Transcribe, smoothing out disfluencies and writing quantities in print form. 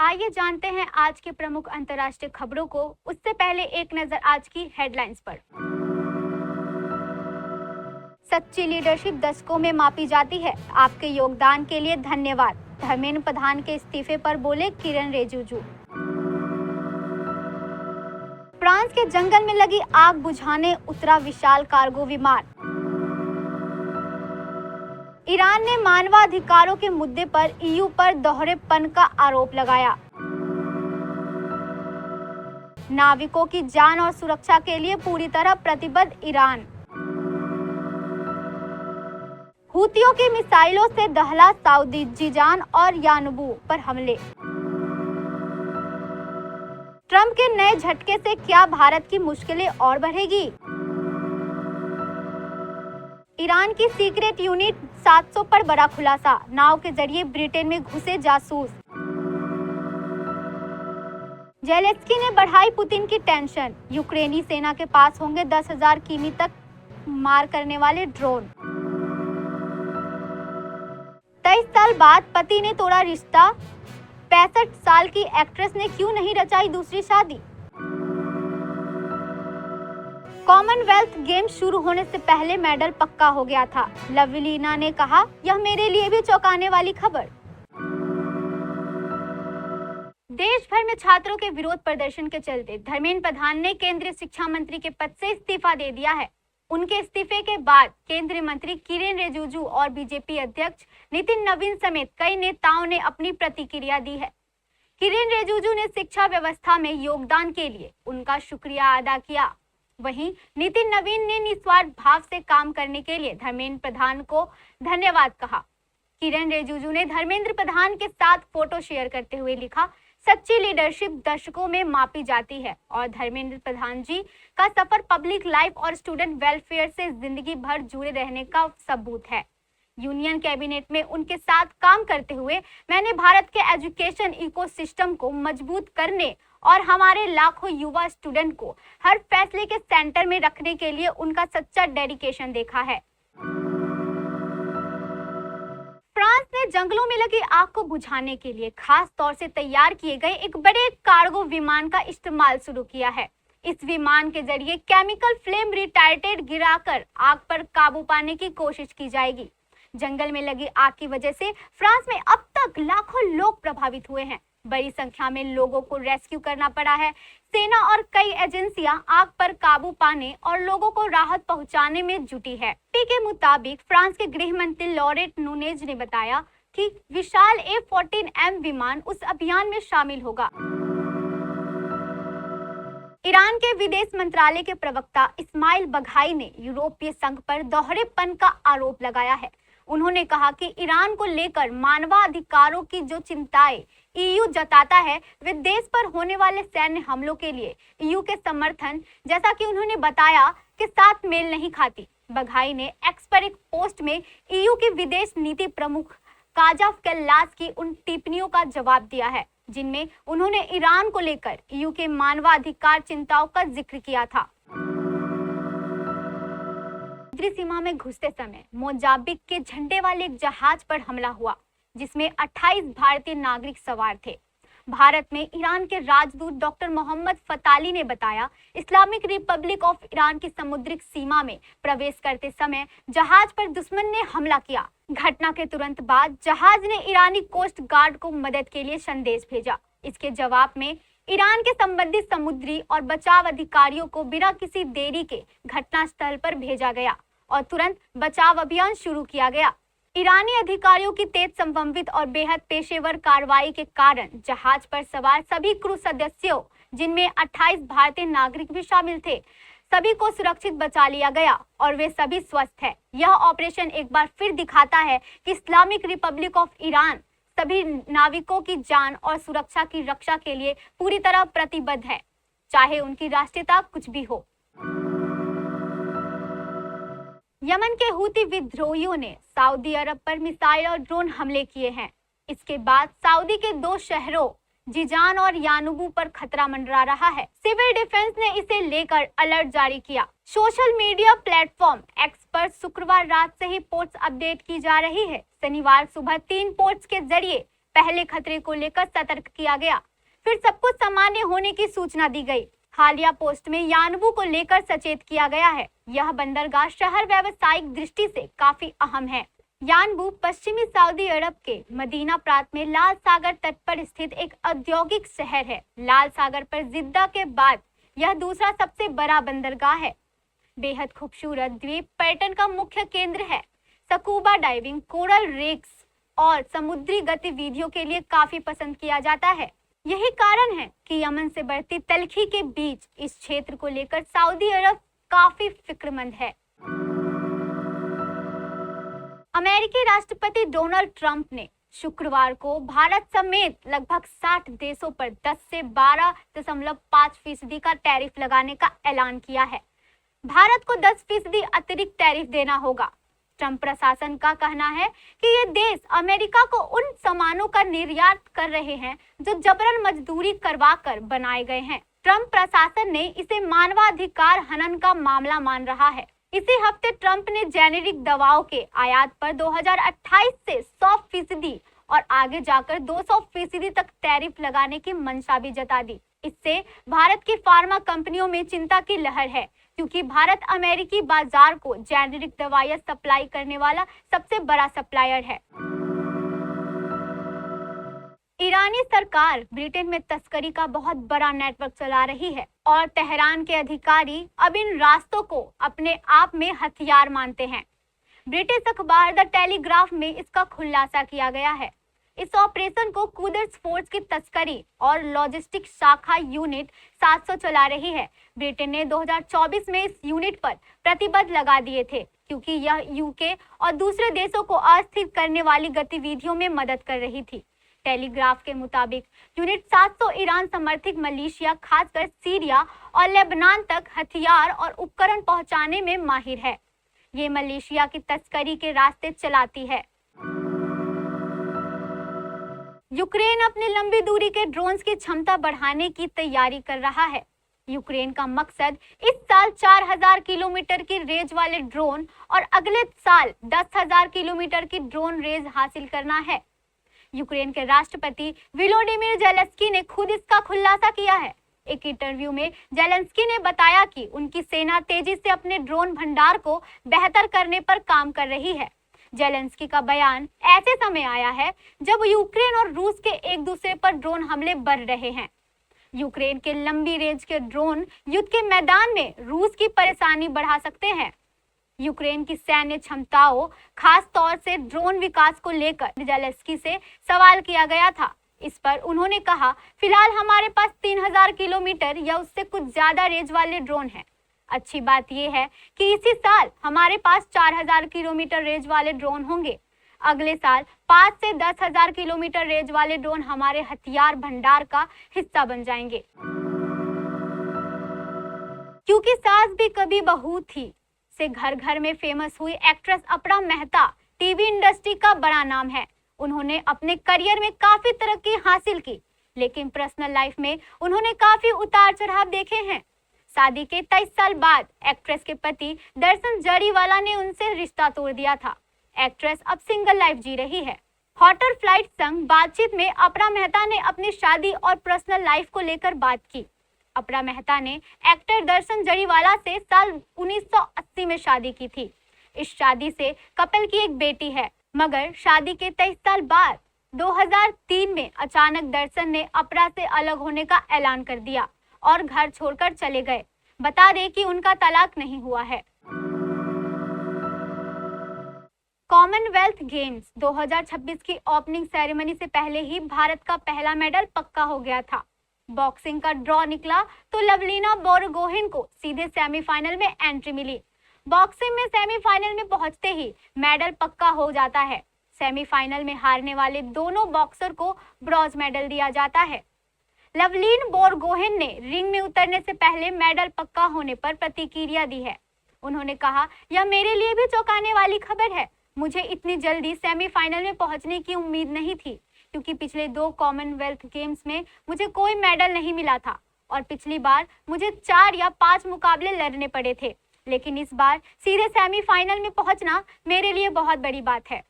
आइए जानते हैं आज के प्रमुख अंतर्राष्ट्रीय खबरों को। उससे पहले एक नजर आज की हेडलाइंस पर। सच्ची लीडरशिप दशकों में मापी जाती है। आपके योगदान के लिए धन्यवाद। धर्मेंद्र प्रधान के इस्तीफे पर बोले किरण रिजिजू। फ्रांस के जंगल में लगी आग बुझाने उतरा विशाल कार्गो विमान। ईरान ने मानवाधिकारों के मुद्दे पर ईयू पर दोहरेपन का आरोप लगाया। नाविकों की जान और सुरक्षा के लिए पूरी तरह प्रतिबद्ध ईरान। हूतियों की मिसाइलों से दहला सऊदी जीजान और यानबू पर हमले। ट्रंप के नए झटके से क्या भारत की मुश्किलें और बढ़ेगी? ईरान की सीक्रेट यूनिट 700 पर बड़ा खुलासा। नाव के जरिए ब्रिटेन में घुसे जासूस। जेलेंस्की ने बढ़ाई पुतिन की टेंशन। यूक्रेनी सेना के पास होंगे 10,000 किमी तक मार करने वाले ड्रोन। 23 साल बाद पति ने तोड़ा रिश्ता। 65 साल की एक्ट्रेस ने क्यों नहीं रचाई दूसरी शादी? कॉमनवेल्थ गेम्स शुरू होने से पहले मेडल पक्का हो गया था। लवलीना ने कहा, यह मेरे लिए भी चौंकाने वाली खबर। देश भर में छात्रों के विरोध प्रदर्शन के चलते धर्मेंद्र प्रधान ने केंद्रीय शिक्षा मंत्री के पद से इस्तीफा दे दिया है। उनके इस्तीफे के बाद केंद्रीय मंत्री किरण रिजिजू और बीजेपी अध्यक्ष नितिन नवीन समेत कई नेताओं ने अपनी प्रतिक्रिया दी है। किरण रिजिजू ने शिक्षा व्यवस्था में योगदान के लिए उनका शुक्रिया अदा किया। वहीं नितिन नवीन ने निस्वार्थ भाव से काम करने के लिए धर्मेंद्र प्रधान को धन्यवाद कहा। किरण रिजिजू ने धर्मेंद्र प्रधान के साथ फोटो शेयर करते हुए लिखा, सच्ची लीडरशिप दशकों में मापी जाती है और धर्मेंद्र प्रधान जी का सफर पब्लिक लाइफ और स्टूडेंट वेलफेयर से जिंदगी भर जुड़े रहने का सबूत है। यूनियन कैबिनेट में उनके साथ काम करते हुए मैंने भारत के एजुकेशन इकोसिस्टम को मजबूत करने और हमारे लाखों युवा स्टूडेंट को हर फैसले के सेंटर में रखने के लिए उनका सच्चा डेडिकेशन देखा है। फ्रांस ने जंगलों में लगी आग को बुझाने के लिए खास तौर से तैयार किए गए एक बड़े कार्गो विमान का इस्तेमाल शुरू किया है। इस विमान के जरिए केमिकल फ्लेम रिटार्डेंट गिराकर आग पर काबू पाने की कोशिश की जाएगी। जंगल में लगी आग की वजह से फ्रांस में अब तक लाखों लोग प्रभावित हुए हैं। बड़ी संख्या में लोगों को रेस्क्यू करना पड़ा है। सेना और कई एजेंसियां आग पर काबू पाने और लोगों को राहत पहुंचाने में जुटी है। के मुताबिक फ्रांस के गृह मंत्री लॉरेट नूनेज ने बताया कि विशाल F-14M विमान उस अभियान में शामिल होगा। ईरान के विदेश मंत्रालय के प्रवक्ता इस्माइल बघाई ने यूरोपीय संघ पर दोहरेपन का आरोप लगाया है। उन्होंने कहा कि ईरान को लेकर मानवाधिकारों की जो चिंताएं ईयू जताता है, वे देश पर होने वाले सैन्य हमलों के लिए ईयू के समर्थन, जैसा कि उन्होंने बताया, के साथ मेल नहीं खाती। बघाई ने एक्स पर एक पोस्ट में ईयू की विदेश नीति प्रमुख काजा कैलास की उन टिप्पणियों का जवाब दिया है, जिनमें उन्होंने ईरान को लेकर ईयू के मानवाधिकार चिंताओं का जिक्र किया था। समुद्री सीमा में घुसते समय मोजाम्बिक के झंडे वाले एक जहाज पर हमला हुआ, जिसमें 28 भारतीय नागरिक सवार थे। भारत में ईरान के राजदूत डॉक्टर मोहम्मद फताली ने बताया, इस्लामिक रिपब्लिक ऑफ ईरान की समुद्रिक सीमा में प्रवेश करते समय जहाज पर दुश्मन ने हमला किया। घटना के तुरंत बाद जहाज ने ईरानी कोस्ट गार्ड को मदद के लिए संदेश भेजा। इसके जवाब में ईरान के संबंधित समुद्री और बचाव अधिकारियों को बिना किसी देरी के घटनास्थल पर भेजा गया और तुरंत बचाव अभियान शुरू किया गया। ईरानी अधिकारियों की तेज समन्वित और बेहद पेशेवर कार्रवाई के कारण जहाज पर सवार सभी क्रू सदस्यों, जिनमें 28 भारतीय नागरिक भी शामिल थे, सभी को सुरक्षित बचा लिया गया और वे सभी स्वस्थ हैं। यह ऑपरेशन एक बार फिर दिखाता है कि इस्लामिक रिपब्लिक ऑफ ईरान सभी नाविकों की जान और सुरक्षा की रक्षा के लिए पूरी तरह प्रतिबद्ध है, चाहे उनकी राष्ट्रीयता कुछ भी हो। यमन के हूती विद्रोहियों ने सऊदी अरब पर मिसाइल और ड्रोन हमले किए हैं। इसके बाद सऊदी के 2 शहरों जीजान और यानुबू पर खतरा मंडरा रहा है। सिविल डिफेंस ने इसे लेकर अलर्ट जारी किया। सोशल मीडिया प्लेटफॉर्म एक्स पर शुक्रवार रात से ही पोस्ट अपडेट की जा रही है। शनिवार सुबह 3 पोस्ट के जरिए पहले खतरे को लेकर सतर्क किया गया, फिर सब कुछ सामान्य होने की सूचना दी गई। हालिया पोस्ट में यानबू को लेकर सचेत किया गया है। यह बंदरगाह शहर व्यावसायिक दृष्टि से काफी अहम है। यानबू पश्चिमी सऊदी अरब के मदीना प्रांत में लाल सागर तट पर स्थित एक औद्योगिक शहर है। लाल सागर पर जिद्दा के बाद यह दूसरा सबसे बड़ा बंदरगाह है। बेहद खूबसूरत द्वीप पर्यटन का मुख्य केंद्र है। स्कूबा डाइविंग, कोरल रीफ्स और समुद्री गतिविधियों के लिए काफी पसंद किया जाता है। यही कारण है कि यमन से बढ़ती तलखी के बीच इस क्षेत्र को लेकर सऊदी अरब काफी फिक्रमंद है। अमेरिकी राष्ट्रपति डोनाल्ड ट्रंप ने शुक्रवार को भारत समेत लगभग 60 देशों पर 10 से 12.5% का टैरिफ लगाने का ऐलान किया है। भारत को 10% अतिरिक्त टैरिफ देना होगा। ट्रंप प्रशासन का कहना है कि ये देश अमेरिका को उन सामानों का निर्यात कर रहे हैं जो जबरन मजदूरी करवाकर बनाए गए हैं। ट्रंप प्रशासन ने इसे मानवाधिकार हनन का मामला मान रहा है। इसी हफ्ते ट्रंप ने जेनेरिक दवाओं के आयात पर 2028 से 100% और आगे जाकर 200% तक टैरिफ लगाने की मंशा भी जता दी। इससे भारत की फार्मा कंपनियों में चिंता की लहर है, क्योंकि भारत अमेरिकी बाजार को जेनेरिक दवाइयां सप्लाई करने वाला सबसे बड़ा सप्लायर है। ईरानी सरकार ब्रिटेन में तस्करी का बहुत बड़ा नेटवर्क चला रही है और तेहरान के अधिकारी अब इन रास्तों को अपने आप में हथियार मानते हैं। ब्रिटिश अखबार द टेलीग्राफ में इसका खुलासा किया गया है। इस ऑपरेशन को कुदर्स फोर्स की तस्करी और लॉजिस्टिक शाखा यूनिट 700 चला रही है। ब्रिटेन ने 2024 में इस यूनिट पर प्रतिबंध लगा दिए थे, क्योंकि यह यूके और दूसरे देशों को अस्थिर करने वाली गतिविधियों में मदद कर रही थी। टेलीग्राफ के मुताबिक यूनिट 700 ईरान समर्थित मलेशिया, खासकर सीरिया और लेबनान तक हथियार और उपकरण पहुंचाने में माहिर है। ये मलेशिया की तस्करी के रास्ते चलाती है। यूक्रेन अपनी लंबी दूरी के ड्रोन्स की क्षमता बढ़ाने की तैयारी कर रहा है। यूक्रेन का मकसद इस साल 4000 किलोमीटर की रेंज वाले ड्रोन और अगले साल 10,000 किलोमीटर की ड्रोन रेंज हासिल करना है। यूक्रेन के राष्ट्रपति वोलोदिमीर ज़ेलेंस्की ने खुद इसका खुलासा किया है। एक इंटरव्यू में ज़ेलेंस्की ने बताया कि उनकी सेना तेजी से अपने ड्रोन भंडार को बेहतर करने पर काम कर रही है। ज़ेलेंस्की का बयान ऐसे समय आया है जब यूक्रेन और रूस के एक दूसरे पर ड्रोन हमले बढ़ रहे हैं। यूक्रेन के लंबी रेंज के ड्रोन युद्ध के मैदान में रूस की परेशानी बढ़ा सकते हैं। यूक्रेन की सैन्य क्षमताओं, खास तौर से ड्रोन विकास को लेकर ज़ेलेंस्की से सवाल किया गया था। इस पर उन्होंने कहा, फिलहाल हमारे पास 3000 किलोमीटर या उससे कुछ ज्यादा रेंज वाले ड्रोन हैं। अच्छी बात यह है कि इसी साल हमारे पास 4000 किलोमीटर रेंज वाले ड्रोन होंगे। अगले साल 5 से 10,000 किलोमीटर रेंज वाले ड्रोन हमारे हथियार भंडार का हिस्सा बन जाएंगे। क्योंकि सास भी कभी बहू थी से घर घर में फेमस हुई एक्ट्रेस अपरा मेहता टीवी इंडस्ट्री का बड़ा नाम है। उन्होंने अपने करियर में काफी तरक्की हासिल की, लेकिन पर्सनल लाइफ में उन्होंने काफी उतार चढ़ाव देखे हैं। शादी के 23 साल बाद एक्ट्रेस के पति दर्शन जरीवाला ने उनसे रिश्ता तोड़ दिया था। एक्ट्रेस अब सिंगल लाइफ जी रही है। हॉटर फ्लाइट संग बातचीत में अपरा मेहता ने अपनी शादी और पर्सनल लाइफ को लेकर बात की। अपरा मेहता ने एक्टर दर्शन जरीवाला से साल 1980 में शादी की थी। इस शादी से कपल की एक बेटी है, मगर शादी के 23 साल बाद 2003 में अचानक दर्शन ने अपरा से अलग होने का ऐलान कर दिया और घर छोड़कर चले गए। बता दें कि उनका तलाक नहीं हुआ है। कॉमनवेल्थ गेम्स 2026 की ओपनिंग सेरेमनी से पहले ही भारत का पहला मेडल पक्का हो गया था। बॉक्सिंग का ड्रॉ निकला तो लवलीना बोरगोहेन को सीधे सेमीफाइनल में एंट्री मिली। बॉक्सिंग में सेमीफाइनल में पहुंचते ही मेडल पक्का हो जाता है। सेमीफाइनल में हारने वाले दोनों बॉक्सर को ब्रॉन्ज मेडल दिया जाता है। लवलीन बोरगोहेन ने रिंग में उतरने से पहले मेडल पक्का होने पर प्रतिक्रिया दी है। उन्होंने कहा, यह मेरे लिए भी चौंकाने वाली खबर है। मुझे इतनी जल्दी सेमीफाइनल में पहुंचने की उम्मीद नहीं थी, क्योंकि पिछले 2 कॉमनवेल्थ गेम्स में मुझे कोई मेडल नहीं मिला था और पिछली बार मुझे 4 या 5 मुकाबले लड़ने पड़े थे। लेकिन इस बार सीधे सेमीफाइनल में पहुंचना मेरे लिए बहुत बड़ी बात है।